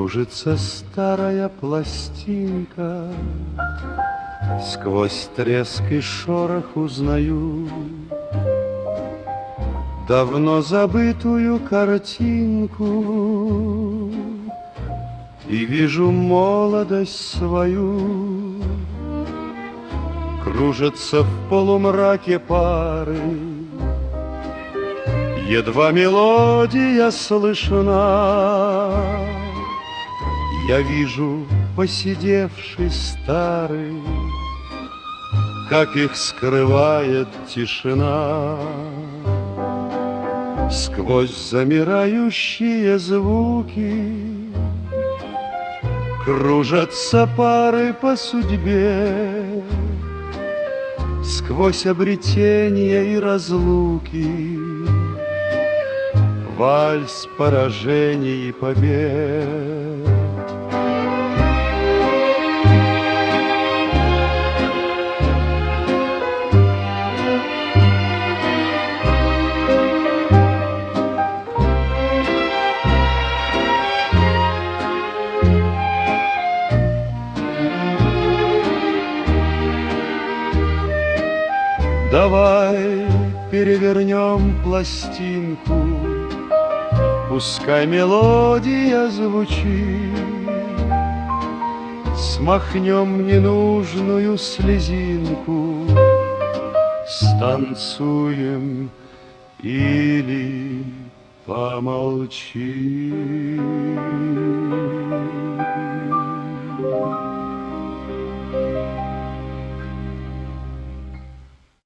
Кружится старая пластинка, сквозь треск и шорох узнаю давно забытую картинку и вижу молодость свою. Кружатся в полумраке пары, едва мелодия слышна. Я вижу поседевший старый, как их скрывает тишина. Сквозь замирающие звуки кружатся пары по судьбе, сквозь обретения и разлуки, вальс поражений и побед. Давай перевернем пластинку, пускай мелодия звучит, смахнем ненужную слезинку, станцуем или помолчим.